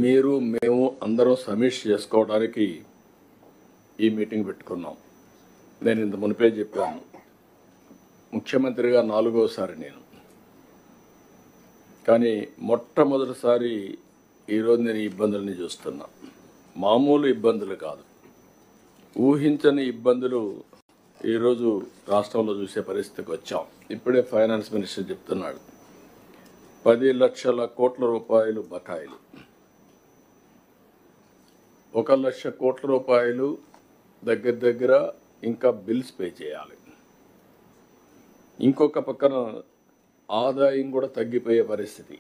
మీరు మేము అందరం సమీక్ష చేసుకోవడానికి ఈ మీటింగ్ పెట్టుకున్నాం. నేను ఇంత మునిపే చెప్పాను, ముఖ్యమంత్రిగా 4వసారి నేను. కానీ మొట్టమొదటిసారి ఈరోజు నేను ఈ ఇబ్బందులని చూస్తున్నా. మామూలు ఇబ్బందులు కాదు, ఊహించని ఇబ్బందులు ఈరోజు రాష్ట్రంలో చూసే పరిస్థితికి వచ్చాం. ఇప్పుడే ఫైనాన్స్ మినిస్టర్ చెప్తున్నాడు, 10 లక్షల కోట్ల రూపాయలు బకాయిలు, 1 లక్ష కోట్ల రూపాయలు దగ్గర ఇంకా బిల్స్ పే చేయాలి. ఇంకొక పక్కన ఆదాయం కూడా తగ్గిపోయే పరిస్థితి.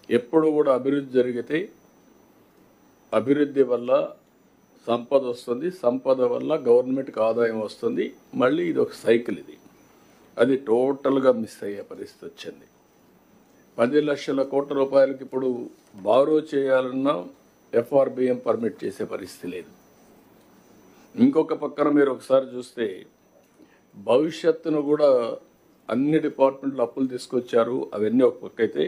ఎప్పుడు కూడా అభివృద్ధి జరిగితే అభివృద్ధి వల్ల సంపద వస్తుంది, సంపద వల్ల గవర్నమెంట్కి ఆదాయం వస్తుంది. మళ్ళీ ఇది ఒక సైకిల్. అది టోటల్గా మిస్ అయ్యే పరిస్థితి వచ్చింది. 10 లక్షల కోట్ల రూపాయలకి ఇప్పుడు బారో చేయాలన్నా FRBM పర్మిట్ చేసే పరిస్థితి లేదు. ఇంకొక పక్కన మీరు ఒకసారి చూస్తే భవిష్యత్తును కూడా అన్ని డిపార్ట్మెంట్లు అప్పులు తీసుకొచ్చారు. అవన్నీ ఒక పక్క అయితే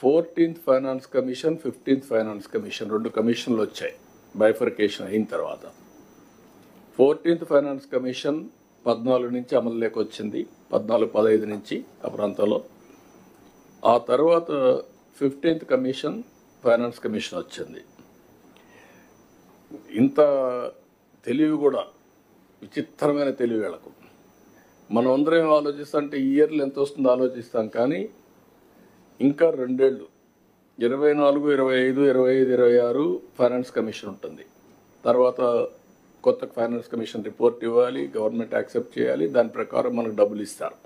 14th finance commission, 15th finance commission 2 కమిషన్లు వచ్చాయి బైఫర్కేషన్ అయిన తర్వాత. 14th ఫైనాన్స్ కమిషన్ 14 నుంచి అమలులోకి వచ్చింది, 14-15 నుంచి ఆ ప్రాంతంలో. ఆ తర్వాత 15th కమిషన్ ఫైనాన్స్ కమిషన్ వచ్చింది. ఇంత తెలివి కూడా విచిత్రమైన తెలివి వీళ్ళకు. మనం అందరం ఏం ఆలోచిస్తాం అంటే ఇయర్లు ఎంత వస్తుందో ఆలోచిస్తాం, కానీ ఇంకా 2 ఏళ్ళు 24, 25, 25, 26 ఫైనాన్స్ కమిషన్ ఉంటుంది. తర్వాత కొత్త ఫైనాన్స్ కమిషన్ రిపోర్ట్ ఇవ్వాలి, గవర్నమెంట్ యాక్సెప్ట్ చేయాలి, దాని ప్రకారం మనకు డబ్బులు ఇస్తారు.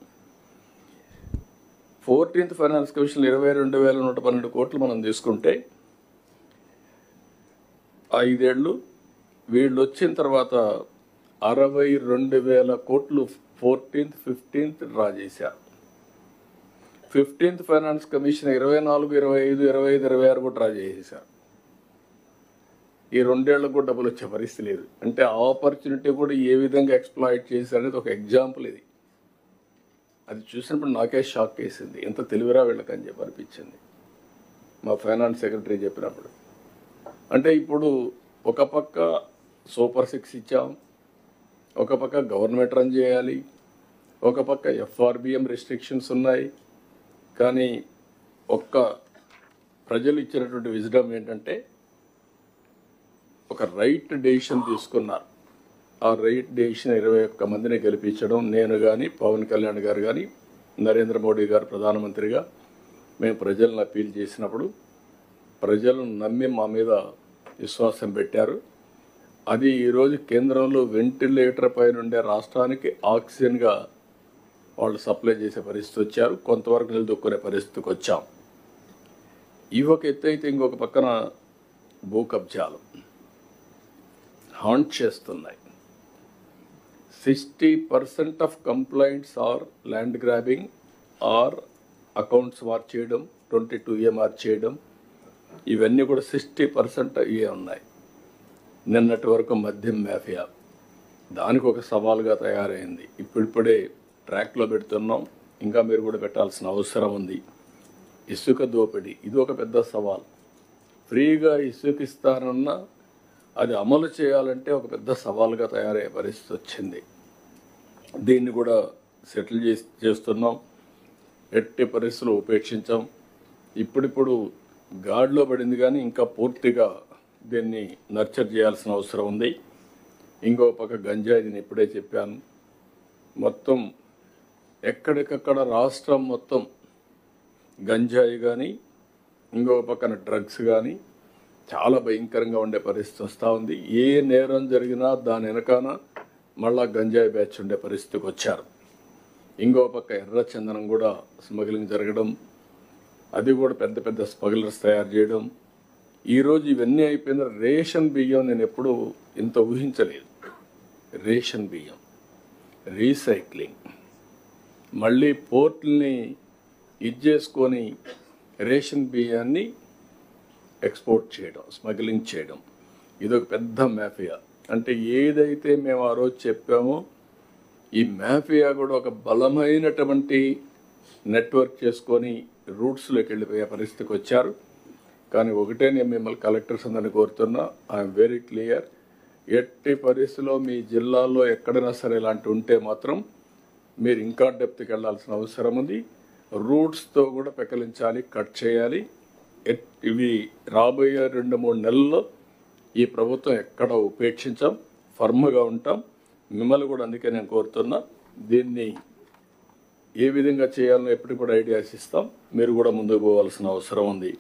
14th ఫైనాన్స్ కమిషన్ 22,112 కోట్లు మనం తీసుకుంటే 5 ఏళ్ళు వీళ్ళు వచ్చిన తర్వాత 62,000 కోట్లు 14th, 15th డ్రా చేశారు. 15th ఫైనాన్స్ కమిషన్ 24, 25, 25, 26 కూడా డ్రా చేసేశారు. ఈ 2 ఏళ్ళకు కూడా డబ్బులు వచ్చే పరిస్థితి లేదు. అంటే ఆపర్చునిటీ కూడా ఏ విధంగా ఎక్స్ప్లాయిట్ చేశారనేది ఒక ఎగ్జాంపుల్ ఇది. అది చూసినప్పుడు నాకే షాక్ వేసింది, ఎంత తెలివిరా వీళ్ళకని చెప్పి అనిపించింది మా ఫైనాన్స్ సెక్రటరీ చెప్పినప్పుడు. అంటే ఇప్పుడు ఒక పక్క సూపర్ 6 ఇచ్చాం, ఒక పక్క గవర్నమెంట్ రన్ చేయాలి, ఒక పక్క FRBM రెస్ట్రిక్షన్స్ ఉన్నాయి. కానీ ఒక్క ప్రజలు ఇచ్చినటువంటి విజ్డమ్ ఏంటంటే ఒక రైట్ డెసిషన్ తీసుకున్నారు. ఆ రైట్ డెసిషన్ 21 మందిని గెలిపించడం. నేను కానీ, పవన్ కళ్యాణ్ గారు కానీ, నరేంద్ర మోడీ గారు ప్రధానమంత్రిగా మేము ప్రజలను అప్పీల్ చేసినప్పుడు ప్రజలను నమ్మి మా మీద విశ్వాసం పెట్టారు. అది ఈరోజు కేంద్రంలో వెంటిలేటర్ పైన ఉండే రాష్ట్రానికి ఆక్సిజన్గా వాళ్ళు సప్లై చేసే పరిస్థితి వచ్చారు. కొంతవరకు నిలదొక్కునే పరిస్థితికి వచ్చాం. ఇవి ఒక ఎత్తు అయితే, ఇంకొక పక్కన భూ కబ్జాలు హాంట్ చేస్తున్నాయి. 60% of complaints are land grabbing or accounts mark చేయడం, 22A మార్క్ చేయడం, ఇవన్నీ కూడా 60% ఇవే ఉన్నాయి. నిన్నటి వరకు మద్యం మాఫియా దానికి ఒక సవాలుగా తయారైంది. ఇప్పుడిప్పుడే ట్రాక్లో పెడుతున్నాం, ఇంకా మీరు కూడా పెట్టాల్సిన అవసరం ఉంది. ఇసుక దోపిడీ ఇది ఒక పెద్ద సవాల్. ఫ్రీగా ఇసుక ఇస్తానన్నా అది అమలు చేయాలంటే ఒక పెద్ద సవాల్గా తయారయ్యే పరిస్థితి వచ్చింది. దీన్ని కూడా సెటిల్ చేస్తున్నాం. ఎట్టి పరిస్థితులు ఉపేక్షించాం. ఇప్పుడిప్పుడు గాడిలో పడింది, కానీ ఇంకా పూర్తిగా దీన్ని నర్చర్ చేయాల్సిన అవసరం ఉంది. ఇంకో పక్క గంజాయి, నేను ఇప్పుడే చెప్పాను, మొత్తం ఎక్కడికక్కడ రాష్ట్రం మొత్తం గంజాయి కానీ, ఇంకొక పక్కన డ్రగ్స్ కానీ చాలా భయంకరంగా ఉండే పరిస్థితి వస్తూ ఉంది. ఏ నేరం జరిగినా దాని వెనకాన మళ్ళా గంజాయి బ్యాచ్ ఉండే పరిస్థితికి వచ్చారు. ఇంకో పక్క ఎర్ర చందనం కూడా స్మగ్లింగ్ జరగడం, అది కూడా పెద్ద పెద్ద స్మగ్లర్స్ తయారు చేయడం. ఈరోజు ఇవన్నీ అయిపోయిన రేషన్ బియ్యం నేను ఎప్పుడూ ఇంత ఊహించలేదు. రేషన్ బియ్యం రీసైక్లింగ్, మళ్ళీ పోర్టుల్ని చేసుకొని రేషన్ బియ్యాన్ని ఎక్స్పోర్ట్ చేయడం, స్మగ్లింగ్ చేయడం, ఇదొక పెద్ద మాఫియా. అంటే ఏదైతే మేము ఆ రోజు చెప్పామో ఈ మాఫియా కూడా ఒక బలమైనటువంటి నెట్వర్క్ చేసుకొని రూట్స్లోకి వెళ్ళిపోయే పరిస్థితికి వచ్చారు. కానీ ఒకటే నేను మిమ్మల్ని కలెక్టర్స్ అందరినీ కోరుతున్నా, ఐఎమ్ వెరీ క్లియర్, ఎట్టి పరిస్థితిలో మీ జిల్లాలో ఎక్కడైనా సరే ఇలాంటి ఉంటే మాత్రం మీరు ఇంకా డెప్త్కి వెళ్ళాల్సిన అవసరం ఉంది. రూట్స్తో కూడా పెకలించాలి, కట్ చేయాలి. ఇవి రాబోయే 2-3 నెలల్లో ఈ ప్రభుత్వం ఎక్కడ ఉపేక్షించాం, ఫర్మ్గా ఉంటాం. మిమ్మల్ని కూడా అందుకే నేను కోరుతున్నా, దీన్ని ఏ విధంగా చేయాలో ఎప్పటికప్పుడు ఐడియాస్ ఇస్తాం. మీరు కూడా ముందుకు పోవాల్సిన అవసరం ఉంది.